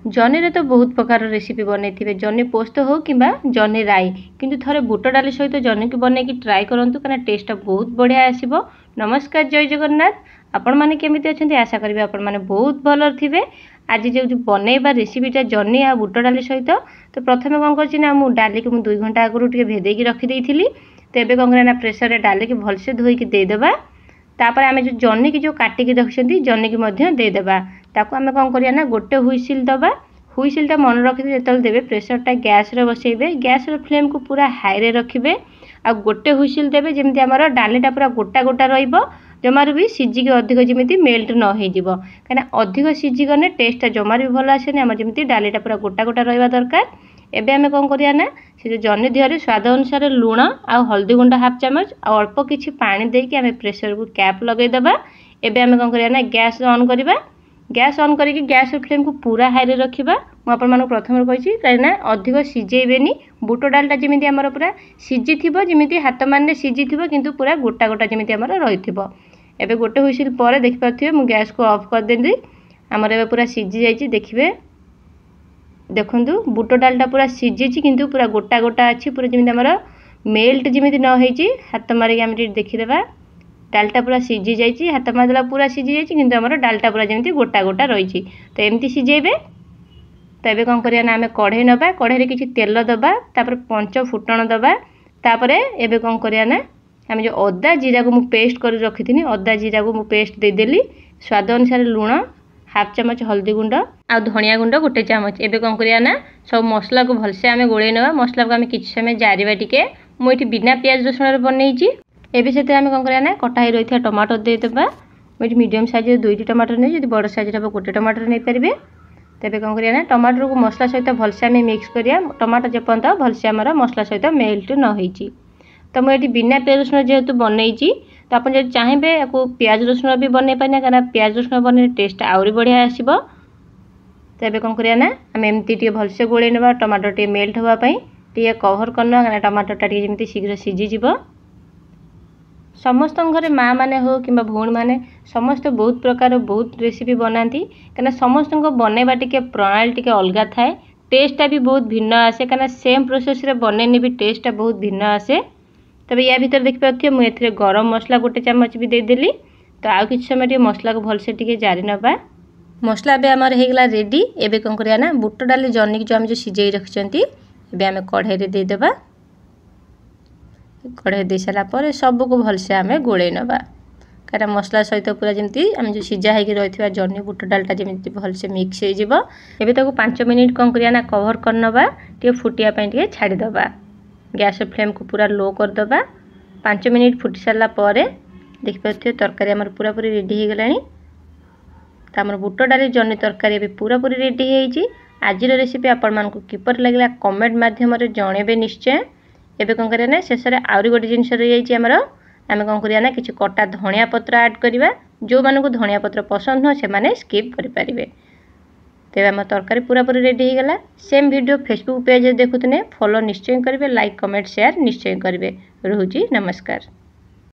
जन्नी रे तो बहुत प्रकार रेसिपी बनै थिबे जन्नी पोस्त हो किंबा जन्नी राई किंतु थरे बुट डाली सहित जन्नी की बनै की ट्राई करंतु कना टेस्ट बहुत बढ़िया आसीबो। नमस्कार जय जगन्नाथ आपण माने केमिति अछंती आशा करबे आपण माने बहुत भलर थिबे। आज जो बनैबा रेसिपीटा जन्नी आ बुट डाली सहित तो प्रथमे कोन करछि ना मु डाली के मु 2 घंटा आगरु टिके भेदे की रखि देइथिली। तेबे कोन करना प्रेशर रे डाली के भलसे धोई के दे देबा। तापर आमे जो जन्नी की जो काटी के रखछंती जन्नी की मध्य दे देबा। ताको आमे कोन करिया ना गोटे हुइसिल दबा। हुइसिलटा मन रखिथे जेतल देबे प्रेशरटा गैस रे बसैबे। गैस रे फ्लेम को पूरा हाई रे रखिबे आ गोटे हुइसिल देबे जेमति हमर डालीटा पूरा गोटा गोटा रहिबो। जमार भी सिझी के अधिक जेमिति मेल्ट न होई जिवो काना अधिक सिझी गने टेस्टटा जमार भी भलो आसेनी। हमर जेमिति डालीटा पूरा गोटा गोटा रहिबा दरकार। एबे हमें कोन करिया ना से जो जन्नी दिहरे स्वाद अनुसार लूण आ हल्दी गुंडा हाफ चम्मच आ अल्प किछि पानी देके हमें प्रेशर को कैप लगे दबा। एबे हमें कोन करिया ना गैस ऑन करिबा। गैस ऑन करिके गैस फ्लेम को पूरा हाई रे रखिबा। मु आपण मानको प्रथम कहिछि काइना अधिक सिझेइबेनी। बुट डालटा जेमिति हमर पूरा सिझी थिबो जेमिति हाथ मानने सिझी थिबो किंतु पूरा गोटा गोटा जेमिति हमर रहिथिबो। एबे गोटे हुइसिल परे देखि पाथिबे मु गैस को ऑफ कर देली। हमर एबे पूरा सिझी जाइछि देखिबे। देखंतु बुट डालटा पूरा सिझिछि किंतु पूरा गोटा गोटा अछि पूरा जेमिति हमर मेल्ट जेमिति न होइछि। हाथ मारि हम देखि देबा। डालटा पूरा सिझी जाइछि हाथ मारला पूरा सिझी जाइछि किंतु हमर डालटा पूरा जेमिति गोटा गोटा रहिछि। तो एमति सिझेबे। तबे कोन करिया ना हमें कढ़ई नबा। कढ़ई रे किछि तेल दबा तापर पंच फुटण दबा। तापर एबे कोन करिया ना हम जो अदा जीरा को मु पेस्ट कर रखिथिनी अदा जीरा को मु पेस्ट दे देली। स्वाद अनुसार लूण हाफ चम्मच हल्दी गुंड आ धनिया गुंड गोटे चम्मच। एबे कोन करिया ना सब मसला को भलसे हमें गोळै नबा। मसला को हमें किछि समय जारिबा टिके। मु एठी बिना प्याज रसुन रे बनैछि। एबे सेते हमें कोन करिया ना कटा ही रहिथा टमाटर दे देबा। मु एठी मीडियम साइज रे 2टी टमाटर नै जदि बड़ साइज रे गोटे टमाटर नै परिबे। तबे कोन करिया ना टमाटर को मसला सहित भलसे हमें मिक्स करिया। टमाटर जे पंत भलसे हमर मसला सहित मेल्ट न होइछि। तो मु एठी बिना प्याज रसुन जेहेतु बनैछि तो आपण जे चाहेबे को प्याज रसुन भी बनै पाना काना प्याज रसुन बने टेस्ट आउरी बढ़िया आसीबो। तबे कोन करिया ना हम एमती टिके भलसे गोळै नबा। टमाटर टिके मेल्ट होबा पई टिके कवर करना काना टमाटर टा टिके जेमिति शीघ्र सिझी जिवो। समस्त घरे माँ माने हो कि भौणी माने समस्त बहुत प्रकार बहुत रेसिपी बनाती कहीं समस्त बनैबा टिके प्रणाली टिके अलग थाए। टेस्टा भी बहुत भिन्न आसे कहीं सेम प्रोसेस रे बनैनी भी टेस्टा बहुत भिन्न आसे। तबे या भीतर देखि पाथिबे मु एथिरे गरम मसला गोटे चम्मच भी दे देली। तो आउ किछ समय टिके मसला को भलसे टिके जारी नबा। मसला बे हमर हेगला रेडी। एबे कोन करिया ना बुट डाली जन्नी जो हम जो सिझेई रखचंती एबे हमें कढ़ई रे दे देबा। कढ़ई दे सारा पर सब को भलसे हमें गोळै नबा कारण मसला सहित पूरा जेमती हम जो सिझा हेकि रहिथिबा जन्नी बुट डालटा जेमती भलसे मिक्स हे जिवो। एबे ताको 5 मिनिट कोन करिया ना कवर कर नबा। टिके फुटिया पई टिके छाडी दबा। गैस फ्लेम को पूरा लो कर दबा। 5 मिनिट फुटी सारला परे देखि पाथिबे तरकारी हमर पूरा पूरी रेडी हे गलानी। त हमर बुट डाली जन्नी तरकारी भी पूरा पूरी रेडी हेइची। आजिर रेसिपी आपण मानकु किपर लागला कमेंट माध्यम रे जणेबे निश्चय। एबे कोन करिया ना शेष रे आउरी गोटे जिंस रहि जाइची हमर। आमे कोन करिया ना किछि कटा धनिया पत्र ऐड करिबा। जो मानकु धनिया पत्र पसंद हो से माने स्किप करि परिबे। तेबे हमर तरकारी पूरा पूरी रेडी हे गला। सेम वीडियो फेसबुक पेज रे देखुतने फॉलो निश्चय करिवे। लाइक कमेंट शेयर निश्चय करिवे। रहूची नमस्कार।